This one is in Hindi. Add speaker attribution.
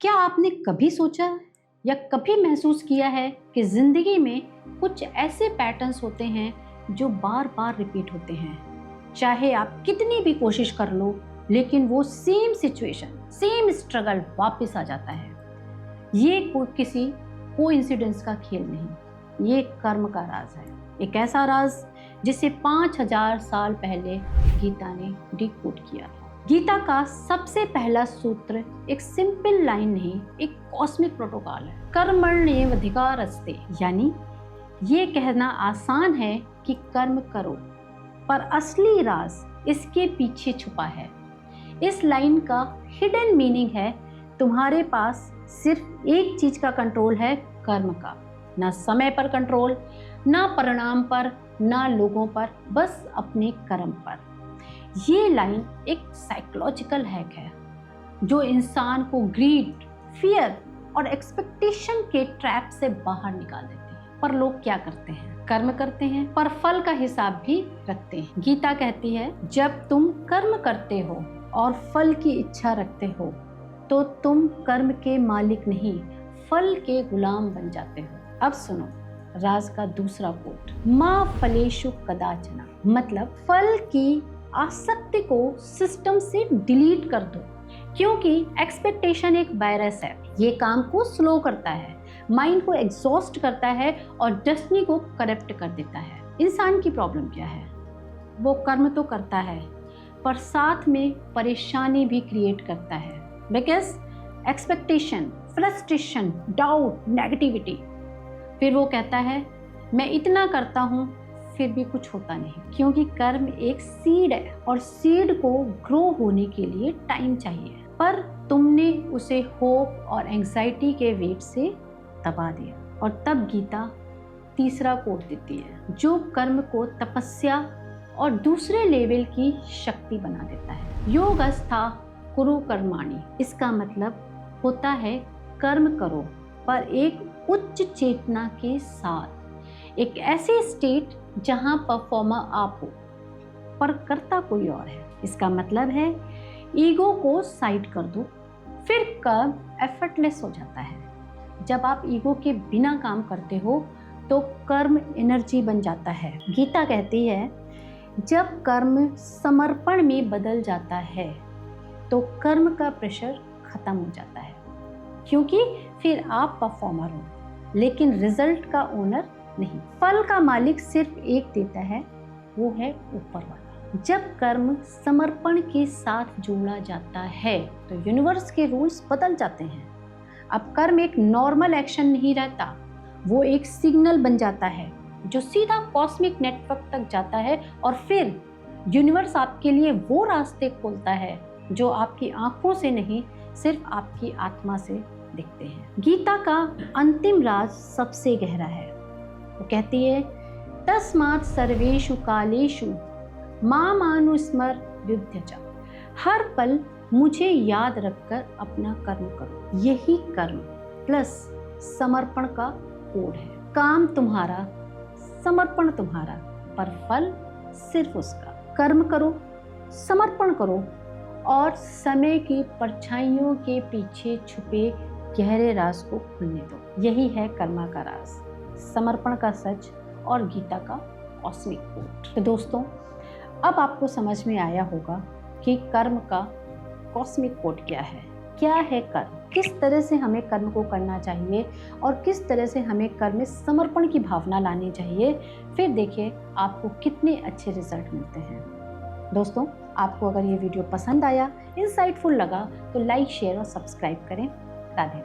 Speaker 1: क्या आपने कभी सोचा या कभी महसूस किया है कि जिंदगी में कुछ ऐसे पैटर्न्स होते हैं जो बार बार रिपीट होते हैं, चाहे आप कितनी भी कोशिश कर लो, लेकिन वो सेम सिचुएशन, सेम स्ट्रगल वापस आ जाता है। ये किसी कोइंसिडेंस का खेल नहीं, ये कर्म का राज है। एक ऐसा राज जिसे 5000 साल पहले गीता ने डिकोड किया था। गीता का सबसे पहला सूत्र एक सिंपल लाइन नहीं, एक कॉस्मिक प्रोटोकॉल है। कर्मण्येवाधिकारस्ते, यानी ये कहना आसान है कि कर्म करो, पर असली राज इसके पीछे छुपा है। इस लाइन का हिडन मीनिंग है, तुम्हारे पास सिर्फ एक चीज का कंट्रोल है, कर्म का। ना समय पर कंट्रोल, ना परिणाम पर, ना लोगों पर, बस अपने कर्म पर। ये लाइन एक साइकोलॉजिकल हैक है जो इंसान को ग्रीड, फियर और एक्सपेक्टेशन के ट्रैप से बाहर निकाल देती है। पर लोग क्या करते हैं? कर्म करते हैं, पर फल का हिसाब भी रखते हैं। गीता कहती है, जब तुम कर्म करते हो और फल की इच्छा रखते हो तो तुम कर्म के मालिक नहीं, फल के गुलाम बन जाते हो। अब सुनो राज का दूसरा कोट, माँ फलेषु कदाचन, मतलब फल की आसक्ति को सिस्टम से डिलीट कर दो, क्योंकि एक्सपेक्टेशन एक वायरस है। ये काम को स्लो करता है, माइंड को एग्जॉस्ट करता है और डेस्टिनी को करप्ट कर देता है। इंसान की प्रॉब्लम क्या है? वो कर्म तो करता है, पर साथ में परेशानी भी क्रिएट करता है। Because expectation, frustration, doubt, negativity. फिर वो कहता है मैं इतना करता हूँ फिर भी कुछ होता नहीं, क्योंकि कर्म एक सीड है और सीड को ग्रो होने के लिए टाइम चाहिए, पर तुमने उसे होप और एंजाइटी के वेट से दबा दिया। और तब गीता तीसरा कोट देती है जो कर्म को तपस्या और दूसरे लेवल की शक्ति बना देता है। योगस्था कुरु कर्माणि, इसका मतलब होता है कर्म करो, पर एक उच्च चेतना के साथ, एक ऐसी स्टेट जहां परफॉर्मर आप हो पर करता कोई और है। इसका मतलब है ईगो को साइड कर दो, फिर कर्म एफर्टलेस हो जाता है। जब आप ईगो के बिना काम करते हो तो कर्म एनर्जी बन जाता है। गीता कहती है जब कर्म समर्पण में बदल जाता है तो कर्म का प्रेशर खत्म हो जाता है, क्योंकि फिर आप परफॉर्मर हो लेकिन रिजल्ट का ओनर नहीं। फल का मालिक सिर्फ एक देता है, वो है ऊपर वाला। जब कर्म समर्पण के साथ जोड़ा जाता है तो यूनिवर्स के रूल्स बदल जाते हैं। अब कर्म एक नॉर्मल एक्शन नहीं रहता, वो एक सिग्नल बन जाता है जो सीधा कॉस्मिक नेटवर्क तक जाता है, और फिर यूनिवर्स आपके लिए वो रास्ते खोलता है जो आपकी आंखों से नहीं, सिर्फ आपकी आत्मा से दिखते हैं। गीता का अंतिम राज सबसे गहरा है। वो कहती है तस्मात् सर्वेषु कालेषु मामानुस्मर युध्यचा, हर पल मुझे याद रखकर अपना कर्म करो। यही कर्म प्लस समर्पण का कोड है। काम तुम्हारा, समर्पण तुम्हारा, पर फल सिर्फ उसका। कर्म करो, समर्पण करो और समय की परछाइयों के पीछे छुपे गहरे राज को खुलने दो। यही है कर्मा का राज, समर्पण का सच और गीता का कॉस्मिक कोड। तो दोस्तों, अब आपको समझ में आया होगा कि कर्म का कॉस्मिक कोड क्या है कर्म, किस तरह से हमें कर्म को करना चाहिए और किस तरह से हमें कर्म में समर्पण की भावना लानी चाहिए। फिर देखिए आपको कितने अच्छे रिजल्ट मिलते हैं। दोस्तों, आपको अगर ये वीडियो पसंद आया, इंसाइटफुल लगा, तो लाइक, शेयर और सब्सक्राइब करें। राधे।